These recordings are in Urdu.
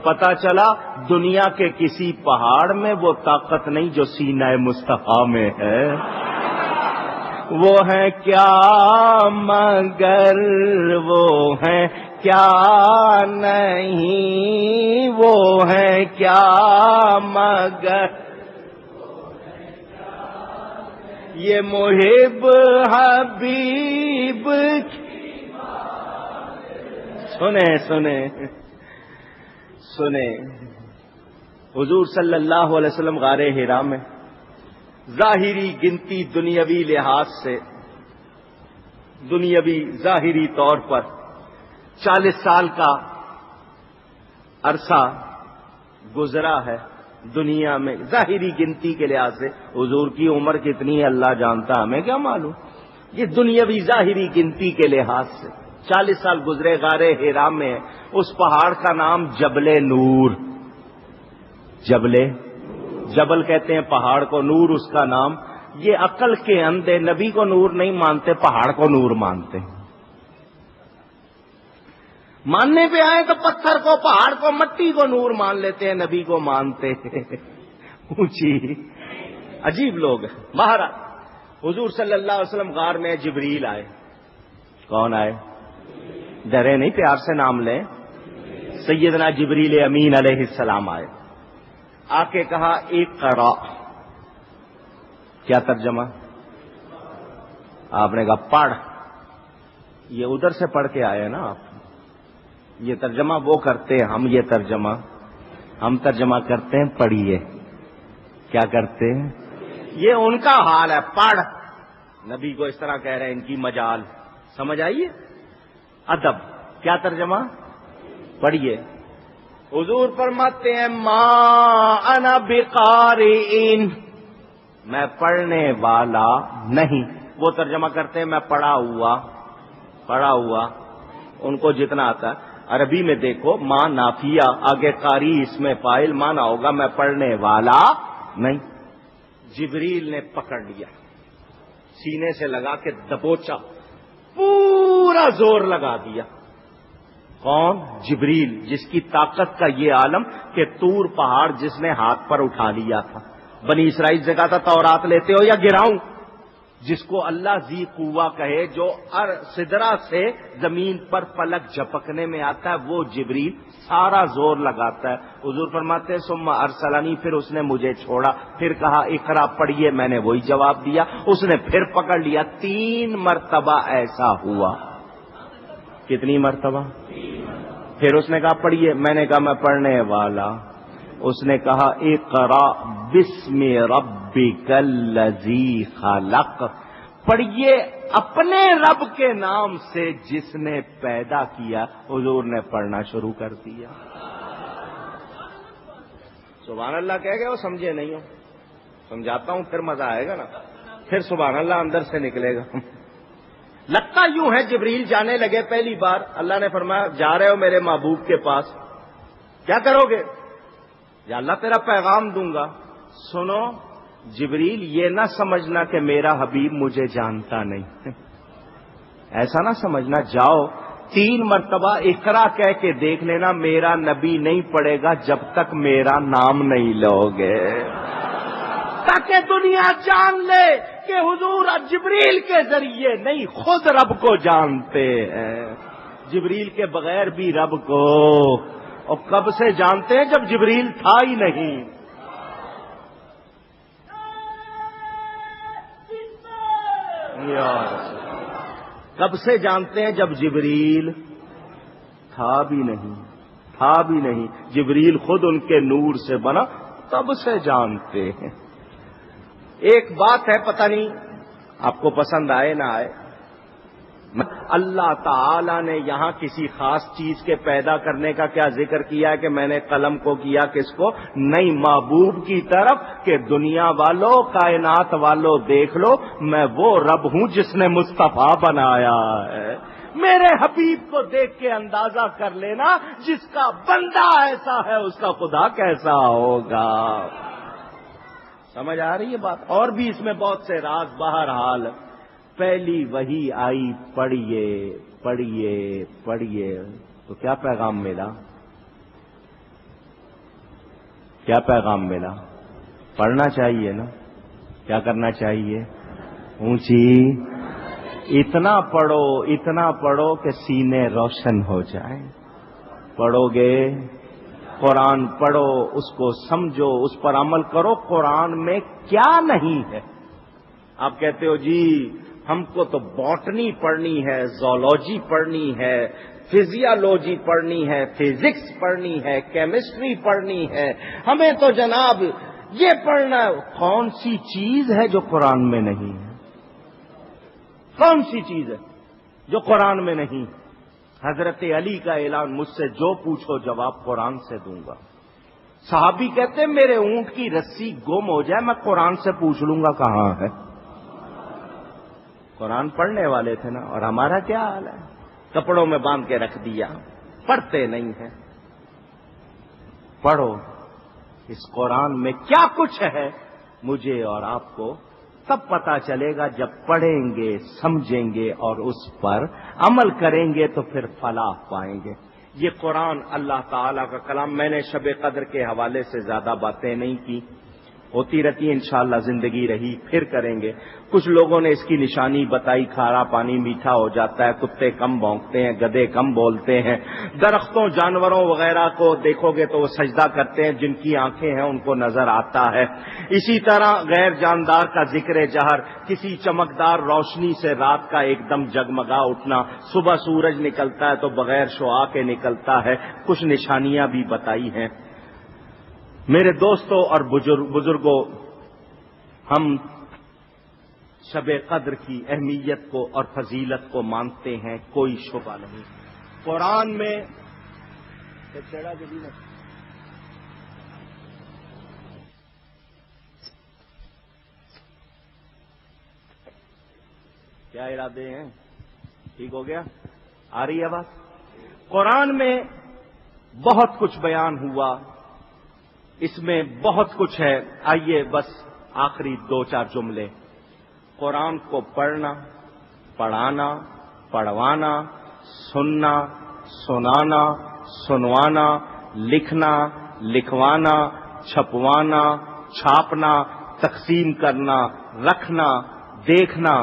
پتہ چلا دنیا کے کسی پہاڑ میں وہ طاقت نہیں جو سینہ مصطفیٰ میں ہے. وہ ہے کیا مگر وہ ہے کیا نہیں، وہ ہے کیا مگر یہ محب حبیب. سنیں حضور صلی اللہ علیہ وسلم غار حرا میں ظاہری گنتی دنیاوی لحاظ سے، دنیاوی ظاہری طور پر 40 سال کا عرصہ گزرا ہے. دنیا میں ظاہری گنتی کے لحاظ سے حضور کی عمر کتنی ہے اللہ جانتا، ہمیں کیا معلوم. یہ دنیاوی ظاہری گنتی کے لحاظ سے 40 سال گزرے غار حرا میں. اس پہاڑ کا نام جبل نور. جبل کہتے ہیں پہاڑ کو، نور اس کا نام. یہ عقل کے اندھے نبی کو نور نہیں مانتے، پہاڑ کو نور مانتے ہیں. ماننے پہ آئے تو پتھر کو، پہاڑ کو، مٹی کو نور مان لیتے ہیں، نبی کو مانتے اونچی عجیب لوگ ہیں. بہرحال حضور صلی اللہ علیہ وسلم غار میں جبریل آئے. کون آئے؟ ڈرے نہیں، پیار سے نام لیں. سیدنا جبریل امین علیہ السلام آئے. آ کے کہا اقرا. کیا ترجمہ؟ آپ نے کہا پڑھ. یہ ادھر سے پڑھ کے آئے نا آپ. یہ ترجمہ وہ کرتے ہیں، ہم ترجمہ کرتے ہیں پڑھیے. کیا کرتے ہیں؟ یہ ان کا حال ہے، پڑھ. نبی کو اس طرح کہہ رہے ہیں، ان کی مجال. سمجھ آئیے ادب. کیا ترجمہ؟ پڑھیے. حضور فرماتے ہیں ما انا بقارئ، میں پڑھنے والا نہیں. وہ ترجمہ کرتے ہیں میں پڑھا ہوا. ان کو جتنا آتا ہے. عربی میں دیکھو ما نافیہ، آگے قاری اس میں فاعل، مانا ہوگا میں پڑھنے والا نہیں. جبریل نے پکڑ لیا، سینے سے لگا کے دبوچا، پورا زور لگا دیا. کون؟ جبریل، جس کی طاقت کا یہ عالم کہ طور پہاڑ جس نے ہاتھ پر اٹھا لیا تھا. بنی اسرائیل سے کہا تھا تورات لیتے ہو یا گراؤں؟ جس کو اللہ ذی قوہ کہے، جو سدرا سے زمین پر پلک جھپکنے میں آتا ہے، وہ جبریل سارا زور لگاتا ہے. حضور فرماتے ہیں ثم ارسلنی، پھر اس نے مجھے چھوڑا، پھر کہا اقرا پڑھیے، میں نے وہی جواب دیا. اس نے پھر پکڑ لیا. 3 مرتبہ ایسا ہوا. کتنی مرتبہ؟ پھر اس نے کہا پڑھیے، میں نے کہا میں پڑھنے والا. اس نے کہا اقرا بسم ربک الذی خلق، پڑھیے اپنے رب کے نام سے جس نے پیدا کیا. حضور نے پڑھنا شروع کر دیا. سبحان اللہ کہہ گئے ہو، سمجھے نہیں ہو؟ سمجھاتا ہوں پھر مزہ آئے گا نا. پھر سبحان اللہ اندر سے نکلے گا. لگتا یوں ہے جبریل جانے لگے پہلی بار. اللہ نے فرمایا جا رہے ہو میرے محبوب کے پاس، کیا کرو گے؟ یا اللہ تیرا پیغام دوں گا. سنو جبریل، یہ نہ سمجھنا کہ میرا حبیب مجھے جانتا نہیں، ایسا نہ سمجھنا. جاؤ 3 مرتبہ اقرا کہہ کے دیکھ لینا، میرا نبی نہیں پڑھے گا جب تک میرا نام نہیں لو گے، تاکہ دنیا جان لے کہ حضور جبریل کے ذریعے نہیں خود رب کو جانتے ہیں. جبریل کے بغیر بھی رب کو. اور کب سے جانتے ہیں؟ جب جبریل تھا ہی نہیں. کب سے جانتے ہیں؟ جب جبریل تھا بھی نہیں. جبریل خود ان کے نور سے بنا، تب سے جانتے ہیں. ایک بات ہے، پتہ نہیں آپ کو پسند آئے نہ آئے، اللہ تعالی نے یہاں کسی خاص چیز کے پیدا کرنے کا کیا ذکر کیا ہے کہ میں نے قلم کو کیا کس کو؟ نہیں، محبوب کی طرف کہ دنیا والوں، کائنات والوں دیکھ لو، میں وہ رب ہوں جس نے مصطفیٰ بنایا ہے. میرے حبیب کو دیکھ کے اندازہ کر لینا، جس کا بندہ ایسا ہے اس کا خدا کیسا ہوگا. سمجھ آ رہی ہے بات؟ اور بھی اس میں بہت سے راز. بہرحال پہلی وحی آئی، پڑھیے. تو کیا پیغام ملا؟ کیا پیغام ملا؟ پڑھنا چاہیے نا؟ کیا کرنا چاہیے؟ اونچی اتنا پڑھو کہ سینے روشن ہو جائیں. پڑھو گے قرآن، پڑھو اس کو سمجھو، اس پر عمل کرو. قرآن میں کیا نہیں ہے؟ آپ کہتے ہو جی ہم کو تو باٹنی پڑھنی ہے، زولوجی پڑھنی ہے، فزیالوجی پڑھنی ہے، فزکس پڑھنی ہے، کیمسٹری پڑھنی ہے، ہمیں تو جناب یہ پڑھنا ہے. کون سی چیز ہے جو قرآن میں نہیں ہے؟ کون سی چیز ہے جو قرآن میں نہیں؟ حضرت علی کا اعلان، مجھ سے جو پوچھو جواب قرآن سے دوں گا. صحابی کہتے ہیں میرے اونٹ کی رسی گم ہو جائے میں قرآن سے پوچھ لوں گا کہاں ہے. قرآن پڑھنے والے تھے نا. اور ہمارا کیا حال ہے؟ کپڑوں میں باندھ کے رکھ دیا، پڑھتے نہیں ہیں. پڑھو اس قرآن میں کیا کچھ ہے، مجھے اور آپ کو تب پتا چلے گا جب پڑھیں گے، سمجھیں گے اور اس پر عمل کریں گے تو پھر فلاح پائیں گے. یہ قرآن اللہ تعالی کا کلام. میں نے شب قدر کے حوالے سے زیادہ باتیں نہیں کی، ہوتی رہتی ہیں انشاءاللہ، زندگی رہی پھر کریں گے. کچھ لوگوں نے اس کی نشانی بتائی، کھارا پانی میٹھا ہو جاتا ہے، کتے کم بھونکتے ہیں، گدھے کم بولتے ہیں، درختوں جانوروں وغیرہ کو دیکھو گے تو وہ سجدہ کرتے ہیں، جن کی آنکھیں ہیں ان کو نظر آتا ہے. اسی طرح غیر جاندار کا ذکر جہر، کسی چمکدار روشنی سے رات کا ایک دم جگمگا اٹھنا، صبح سورج نکلتا ہے تو بغیر شعاع کے نکلتا ہے. کچھ نشانیاں بھی بتائی ہیں. میرے دوستوں اور بزرگوں، ہم شب قدر کی اہمیت کو اور فضیلت کو مانتے ہیں، کوئی شبہ نہیں. قرآن میں کیا ارادے ہیں؟ ٹھیک ہو گیا؟ آ رہی ہے بات؟ قرآن میں بہت کچھ بیان ہوا، اس میں بہت کچھ ہے. آئیے بس آخری 2-4 جملے. قرآن کو پڑھنا، پڑھانا، پڑھوانا، سننا، سنانا، سنوانا، لکھنا، لکھوانا، چھپوانا، چھاپنا، تقسیم کرنا، رکھنا، دیکھنا،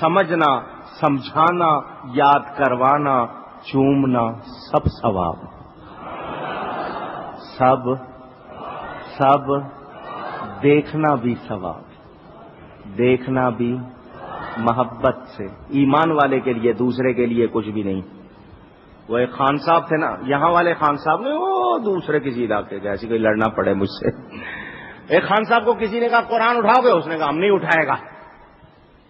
سمجھنا، سمجھانا، یاد کروانا، چومنا، سب ثواب. سب دیکھنا بھی ثواب، دیکھنا بھی محبت سے. ایمان والے کے لیے، دوسرے کے لیے کچھ بھی نہیں. وہ ایک خان صاحب تھے نا، یہاں والے خان صاحب نے، وہ دوسرے کسی علاقے کے، ایسی کوئی لڑنا پڑے مجھ سے. ایک خان صاحب کو کسی نے کہا قرآن اٹھاؤ گے؟ اس نے کہا ہم نہیں اٹھائے گا.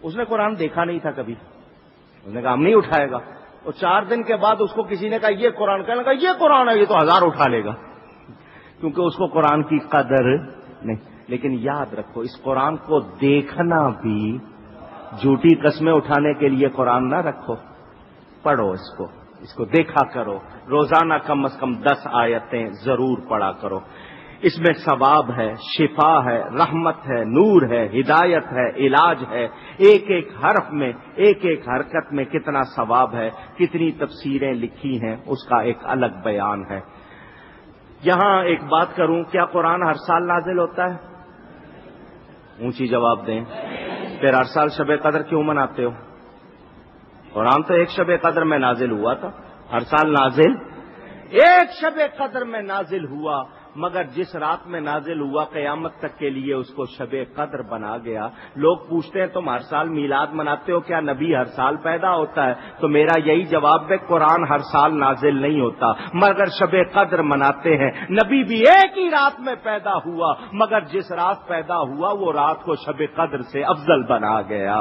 اس نے قرآن دیکھا نہیں تھا کبھی. اس نے کہا ہم نہیں اٹھائے گا. اور 4 دن کے بعد اس کو کسی نے کہا یہ قرآن، کہنے لگا یہ قرآن ہے، یہ تو 1000 اٹھا لے گا، کیونکہ اس کو قرآن کی قدر نہیں. لیکن یاد رکھو اس قرآن کو دیکھنا بھی، جھوٹی قسمیں اٹھانے کے لیے قرآن نہ رکھو. پڑھو اس کو دیکھا کرو. روزانہ کم از کم 10 آیتیں ضرور پڑھا کرو. اس میں ثواب ہے، شفا ہے، رحمت ہے، نور ہے، ہدایت ہے، علاج ہے. ایک ایک حرف میں، ایک ایک حرکت میں کتنا ثواب ہے، کتنی تفسیریں لکھی ہیں، اس کا ایک الگ بیان ہے. یہاں ایک بات کروں، کیا قرآن ہر سال نازل ہوتا ہے؟ اونچی جواب دیں. پھر ہر سال شب قدر کیوں مناتے ہو؟ قرآن تو ایک شب قدر میں نازل ہوا تھا. ہر سال نازل ایک شب قدر میں نازل ہوا، مگر جس رات میں نازل ہوا قیامت تک کے لیے اس کو شب قدر بنا گیا. لوگ پوچھتے ہیں تم ہر سال میلاد مناتے ہو، کیا نبی ہر سال پیدا ہوتا ہے؟ تو میرا یہی جواب ہے، قرآن ہر سال نازل نہیں ہوتا، مگر شب قدر مناتے ہیں. نبی بھی ایک ہی رات میں پیدا ہوا، مگر جس رات پیدا ہوا وہ رات کو شب قدر سے افضل بنا گیا.